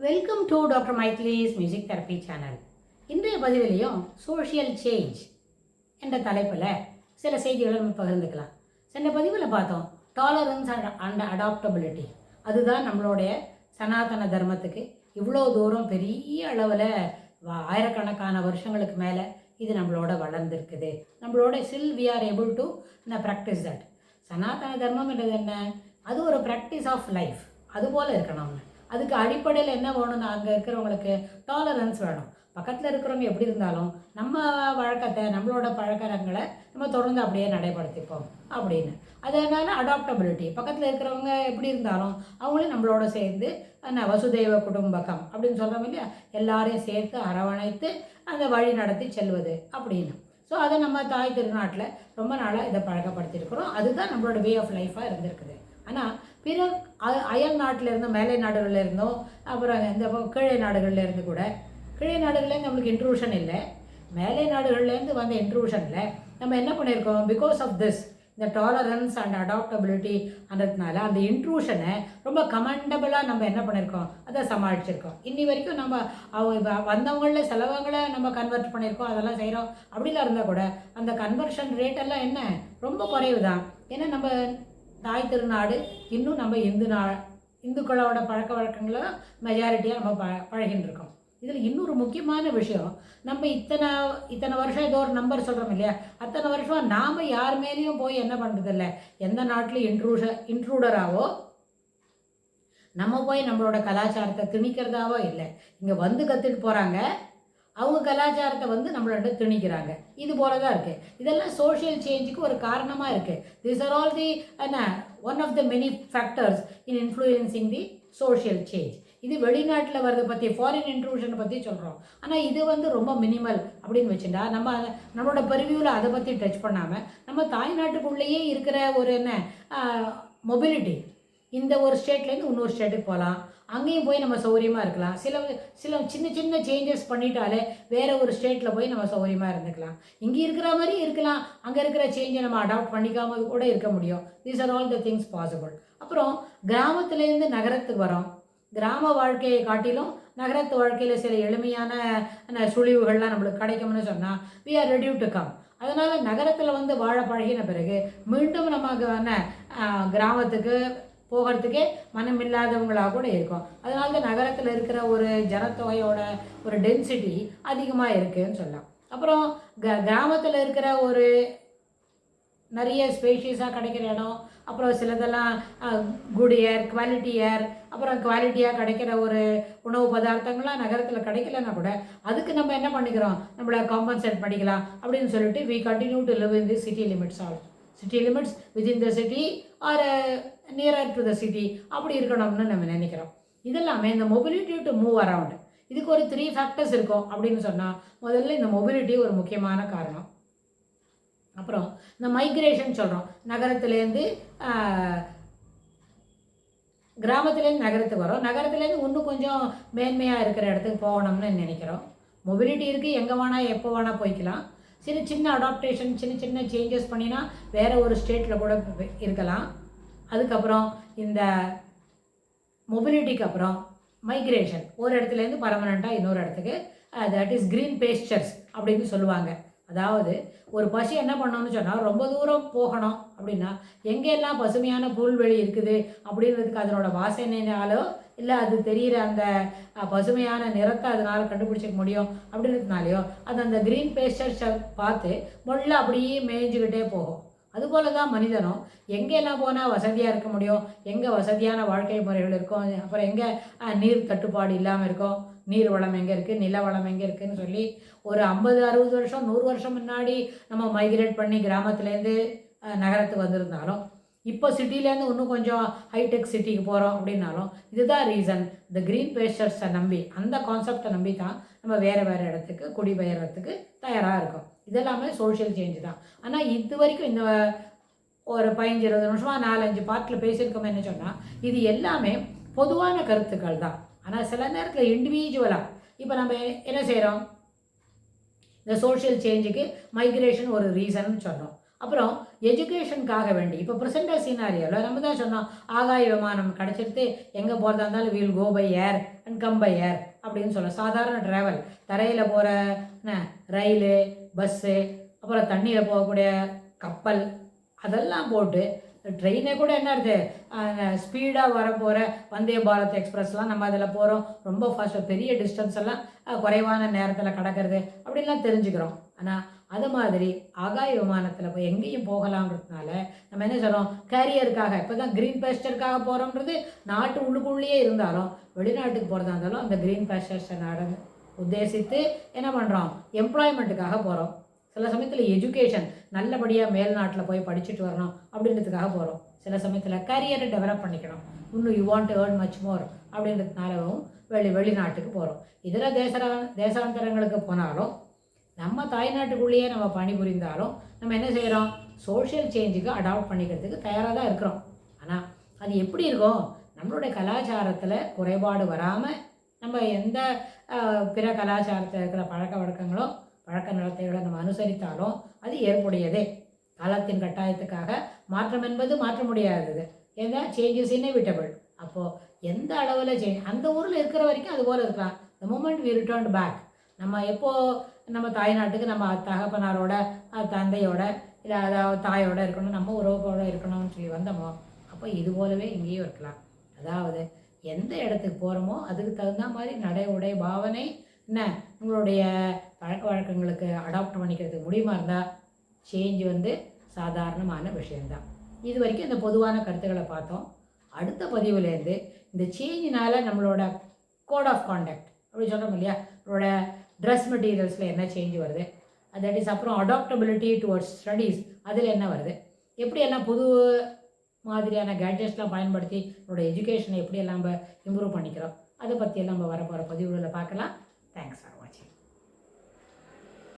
Welcome to doctor மைத்லிஸ் music therapy channel. இன்றைய பதிவிலையும் சோஷியல் சேஞ்ச் என்ற தலைப்பில் சில செய்திகளை நம்ம பகிர்ந்துக்கலாம். சென்ற பதிவில் பார்த்தோம் டாலரன்ஸ் அண்ட் அடாப்டபிலிட்டி. அதுதான் நம்மளுடைய சனாதன தர்மத்துக்கு இவ்வளோ தூரம் பெரிய அளவில் ஆயிரக்கணக்கான வருஷங்களுக்கு மேலே இது நம்மளோட வளர்ந்துருக்குது. நம்மளோட still we are able to practice that. சனாதன தர்மம்ன்றது என்ன? அது ஒரு ப்ராக்டிஸ் ஆஃப் லைஃப். அதுபோல் இருக்கணும்னு அதுக்கு அடிப்படையில் என்ன வேணும்னு அங்கே இருக்கிறவங்களுக்கு டாலரன்ஸ் வேணும். பக்கத்தில் இருக்கிறவங்க எப்படி இருந்தாலும் நம்ம வழக்கத்தை நம்மளோட பழக்கங்களை நம்ம தொடர்ந்து அப்படியே நடைபடுத்திப்போம் அப்படின்னு. அதனால அடாப்டபிலிட்டி, பக்கத்தில் இருக்கிறவங்க எப்படி இருந்தாலும் அவங்களையும் நம்மளோட சேர்ந்து வசுதெய்வ குடும்பகம் அப்படின்னு சொல்கிறோம் இல்லையா, எல்லாரையும் சேர்த்து அரவணைத்து அந்த வழி நடத்தி செல்வது அப்படின்னு. ஸோ அதை நம்ம தாய் திருநாட்டில் ரொம்ப நாளாக இதை பழக்கப்படுத்தியிருக்கிறோம். அதுதான் நம்மளோட வே ஆஃப் லைஃபாக இருந்திருக்குது. ஆனால் பிற அயல் நாட்டிலேருந்தும் மேலை நாடுகளில் இருந்தும் அப்புறம் இந்த கீழே நாடுகளில் இருந்து கூட, கீழே நாடுகள்லேருந்து நம்மளுக்கு இன்ட்ரூஷன் இல்லை, மேலை நாடுகள்லேருந்து வந்த இன்ட்ரூஷனில் நம்ம என்ன பண்ணியிருக்கோம், பிகாஸ் ஆஃப் திஸ் இந்த டாலரன்ஸ் அண்ட் அடாப்டபிலிட்டி அன்றதுனால அந்த இன்ட்ரூஷனை ரொம்ப கமெண்டபிளாக நம்ம என்ன பண்ணியிருக்கோம், அதை சமாளிச்சிருக்கோம். இன்னி வரைக்கும் நம்ம அவங்க வந்தவங்களில் சிலவங்களை நம்ம கன்வெர்ட் பண்ணியிருக்கோம், அதெல்லாம் செய்கிறோம். அப்படிலாம் இருந்தால் கூட அந்த கன்வர்ஷன் ரேட்டெல்லாம் என்ன ரொம்ப குறைவு தான். ஏன்னா நம்ம தாய் திருநாடு இன்னும் நம்ம இந்துக்களோட பழக்க வழக்கங்களை மெஜாரிட்டியாக நம்ம பழகின்னு இருக்கோம். இதில் இன்னொரு முக்கியமான விஷயம், நம்ம இத்தனை வருஷம் ஏதோ ஒரு நம்பர் சொல்கிறோம் இல்லையா, அத்தனை வருஷம் நாம் யார் மேலேயும் போய் என்ன பண்ணுறதில்ல, எந்த நாட்டிலையும் இன்ட்ரூடராகவோ நம்ம போய் நம்மளோட கலாச்சாரத்தை திணிக்கிறதாவோ இல்லை. இங்கே வந்து கற்றுட்டு போகிறாங்க, அவங்க கலாச்சாரத்தை வந்து நம்மளோட திணிக்கிறாங்க. இது போல தான் இருக்குது. இதெல்லாம் சோஷியல் சேஞ்சுக்கு ஒரு காரணமாக இருக்குது. This are all the one of the many factors in influencing the social change. இது வெளிநாட்டில் வரதை பற்றி, ஃபாரின் இன்ட்ரூஷனை பற்றி சொல்கிறோம். ஆனால் இது வந்து ரொம்ப மினிமல் அப்படின்னு வச்சுட்டா நம்மளோட பரிவியூவில் அதை பற்றி டச் பண்ணாமல் நம்ம தாய்நாட்டுக்குள்ளேயே இருக்கிற ஒரு மொபிலிட்டி, இந்த ஒரு ஸ்டேட்லேருந்து இன்னொரு ஸ்டேட்டுக்கு போகலாம், அங்கேயும் போய் நம்ம சௌகரியமாக இருக்கலாம். சில சின்ன சின்ன சேஞ்சஸ் பண்ணிட்டாலே வேறு ஒரு ஸ்டேட்டில் போய் நம்ம சௌகரியமாக இருந்துக்கலாம். இங்கே இருக்கிற மாதிரி இருக்கலாம், அங்கே இருக்கிற சேஞ்சை நம்ம அடாப்ட் பண்ணிக்காமல் கூட இருக்க முடியும். These are all the things possible. அப்புறம் கிராமத்துலேருந்து நகரத்துக்கு வரோம். கிராம வாழ்க்கையை காட்டிலும் நகரத்து வாழ்க்கையில் சில எளிமையான சுழிவுகள்லாம் நம்மளுக்கு கிடைக்கும்னு சொன்னால் we are ready to come. அதனால் நகரத்தில் வந்து வாழ பழகின பிறகு மீண்டும் நம்ம கிராமத்துக்கு போகிறதுக்கே மனமில்லாதவங்களாக கூட இருக்கும். அதனால தான் நகரத்தில் இருக்கிற ஒரு ஜனத்தொகையோட ஒரு டென்சிட்டி அதிகமாக இருக்குதுன்னு சொல்லலாம். அப்புறம் கிராமத்தில் இருக்கிற ஒரு நிறைய ஸ்பேஷியஸாக கிடைக்கிற இடம், அப்புறம் சிலதெல்லாம் குட் ஏர், குவாலிட்டி ஏர், அப்புறம் குவாலிட்டியாக கிடைக்கிற ஒரு உணவு பதார்த்தங்கள்லாம் நகரத்தில் கிடைக்கலன்னா கூட அதுக்கு நம்ம என்ன பண்ணிக்கிறோம், நம்மளை காம்பன்சேட் பண்ணிக்கலாம் அப்படின்னு சொல்லிட்டு we continue to live in the city limits all city limits within the city or nearer to the city அப்படி இருக்கணும்னு நம்ம நினைக்கிறோம். இதெல்லாமே இந்த மொபிலிட்டி டு மூவ் அரவுண்ட், இதுக்கு ஒரு 3 ஃபேக்டர்ஸ் இருக்கும் அப்படின்னு சொன்னால் முதல்ல இந்த மொபிலிட்டி ஒரு முக்கியமான காரணம். அப்புறம் இந்த மைக்ரேஷன் சொல்கிறோம், நகரத்துலேருந்து கிராமத்துலேருந்து நகரத்துக்கு வரோம், நகரத்துலேருந்து இன்னும் கொஞ்சம் மேன்மையாக இருக்கிற இடத்துக்கு போகணும்னு நினைக்கிறோம். மொபிலிட்டி இருக்குது, எங்கே வேணால் எப்போ வேணால் போய்க்கலாம். சின்ன அடாப்டேஷன், சின்ன சேஞ்சஸ் பண்ணினா வேறு ஒரு ஸ்டேட்டில் கூட இருக்கலாம். அதுக்கப்புறம் இந்த மொபிலிட்டிக்கு அப்புறம் மைக்ரேஷன், ஒரு இடத்துலேருந்து பர்மனெண்ட்டாக இன்னொரு இடத்துக்கு, தட் இஸ் க்ரீன் பேஸ்டர்ஸ் அப்படின்னு சொல்லுவாங்க. அதாவது ஒரு பசு என்ன பண்ணணும்னு சொன்னால் ரொம்ப தூரம் போகணும் அப்படின்னா எங்கெல்லாம் பசுமையான புல்வெளி இருக்குது அப்படின்றதுக்கு அதனோட வாசனைனாலோ இல்லை அது தெரிகிற அந்த பசுமையான நிறத்தை அதனால் கண்டுபிடிச்சிக்க முடியும் அப்படின்றதுனாலையோ அது அந்த க்ரீன் பேஸ்டர்ஸை பார்த்து முள்ள அப்படியே மேய்ஞ்சிக்கிட்டே போகும். அதுபோல தான் மனிதனும் எங்கெல்லாம் போனால் வசதியாக இருக்க முடியும், எங்கே வசதியான வாழ்க்கை முறைகள் இருக்கும், அப்புறம் எங்கே நீர் தட்டுப்பாடு இல்லாமல் இருக்கும், நீர் வளம் எங்கே இருக்குது, நில வளம் எங்கே இருக்குதுன்னு சொல்லி ஒரு 50-60 வருஷம் 100 வருஷம் முன்னாடி நம்ம மைக்ரேட் பண்ணி கிராமத்துலேருந்து நகரத்துக்கு வந்திருந்தாலும் இப்போ சிட்டிலேருந்து இன்னும் கொஞ்சம் ஹைடெக் சிட்டிக்கு போகிறோம் அப்படின்னாலும் இதுதான் ரீசன். இந்த க்ரீன் பேஸ்டர்ஸை நம்பி, அந்த கான்செப்டை நம்பி தான் நம்ம வேறு இடத்துக்கு குடிபெயர்றதுக்கு தயாராக இருக்கும். இதெல்லாமே சோஷியல் சேஞ்ச் தான். ஆனால் இது வரைக்கும் இந்த ஒரு 15-20 நிமிஷமாக 4-5 பார்ட்டில் பேசியிருக்கோம். என்ன சொன்னால் இது எல்லாமே பொதுவான கருத்துக்கள் தான். ஆனால் சில நேரத்தில் இண்டிவிஜுவலாக இப்போ நம்ம என்ன செய்கிறோம், இந்த சோஷியல் சேஞ்சுக்கு மைக்ரேஷன் ஒரு ரீசன் சொன்னோம். அப்புறம் எஜுகேஷனுக்காக வேண்டி இப்போ ப்ரெசென்டர் சீனாரியோவில் நம்ம தான் சொன்னோம் ஆகாய விமானம் கிடச்சிருத்து எங்கே போகிறதா இருந்தாலும் we'll go by air and come by air அப்படின்னு சொல்கிறோம். சாதாரண ட்ராவல் தரையில் போகிற ரயிலு பஸ்ஸு அப்புறம் தண்ணியில் போகக்கூடிய கப்பல் அதெல்லாம் போட்டு ட்ரெயினே கூட என்ன இருக்குது ஸ்பீடாக வரப்போகிற வந்தே பாரத் எக்ஸ்பிரஸ்லாம் நம்ம அதில் போகிறோம். ரொம்ப ஃபாஸ்ட்டாக பெரிய டிஸ்டன்ஸ் எல்லாம் குறைவான நேரத்தில் கடக்கிறது அப்படின்லாம் தெரிஞ்சுக்கிறோம். ஆனால் அது மாதிரி ஆகாய விமானத்தில் போய் எங்கேயும் போகலாம்ன்றதுனால நம்ம என்ன சொல்கிறோம் கேரியருக்காக இப்போ தான் க்ரீன் பேஸ்டருக்காக போகிறோன்றது நாட்டு உள்ளுக்குள்ளேயே இருந்தாலும் வெளிநாட்டுக்கு போகிறதா இருந்தாலும் அந்த க்ரீன் பேஸ்டர்ஸை உத்தேசித்து என்ன பண்ணுறோம் எம்ப்ளாய்மெண்ட்டுக்காக போகிறோம். சில சமயத்தில் எஜுகேஷன் நல்லபடியாக மேல்நாட்டில் போய் படிச்சுட்டு வரணும் அப்படின்றதுக்காக போகிறோம். சில சமயத்தில் கரியரை டெவலப் பண்ணிக்கணும் இன்னும் you want to earn much more அப்படின்றதுனாலவும் வெளிநாட்டுக்கு போகிறோம். இதர தேசாந்தரங்களுக்கு போனாலும் நம்ம தாய்நாட்டுக்குள்ளேயே நம்ம பணிபுரிந்தாலும் நம்ம என்ன செய்கிறோம் சோஷியல் சேஞ்சுக்கு அடாப்ட் பண்ணிக்கிறதுக்கு தயாராக தான் இருக்கிறோம். ஆனால் அது எப்படி இருக்கும் நம்மளுடைய கலாச்சாரத்தில் குறைபாடு வராமல் நம்ம எந்த பிற கலாச்சாரத்தில் இருக்கிற பழக்க வழக்கங்களோ பழக்க நடத்தைகளை நம்ம அனுசரித்தாலும் அது ஏற்புடையதே. காலத்தின் கட்டாயத்துக்காக மாற்றம் என்பது மாற்ற முடியாதது. ஏன்னா சேஞ்சஸ் இன்னெவிட்டபிள். அப்போது எந்த அளவில் சேஞ்ச் அந்த ஊரில் இருக்கிற வரைக்கும் அது போல் இருக்கலாம். The moment we return back நம்ம எப்போது நம்ம தாய்நாட்டுக்கு நம்ம தகப்பனாரோட தந்தையோட இல்லை அதாவது தாயோட இருக்கணும் நம்ம உறவுகளோட இருக்கணும்னு சொல்லி வந்தோமோ அப்போ இது போலவே இங்கேயும் இருக்கலாம். அதாவது எந்த இடத்துக்கு போகிறோமோ அதுக்கு தகுந்த மாதிரி நடை உடை பாவனை என்ன உங்களுடைய பழக்க வழக்கங்களுக்கு அடாப்ட் பண்ணிக்கிறதுக்கு முடியுமா இருந்தால் சேஞ்ச் சாதாரணமான விஷயந்தான். இது வரைக்கும் இந்த பொதுவான கருத்துக்களை பார்த்தோம். அடுத்த பதிவுலேருந்து இந்த சேஞ்சினால் நம்மளோட கோட் ஆஃப் கான்டக்ட் அப்படி சொல்கிறோம் இல்லையா நம்மளோட ட்ரெஸ் மெட்டீரியல்ஸில் என்ன சேஞ்ச் வருது தட் இஸ் அப்புறம் அடாப்டபிலிட்டி டுவர்ட்ஸ் ஸ்டடீஸ் அதில் என்ன வருது எப்படியெல்லாம் புது மாதிரியான கேட்ஜெட்ஸ்லாம் பயன்படுத்தி நம்மளோட எஜுகேஷனை எப்படியெல்லாம் நம்ம இம்ப்ரூவ் பண்ணிக்கிறோம் அதை பற்றியெல்லாம் நம்ம வரப்போகிற பதிவுகளில் பார்க்கலாம்.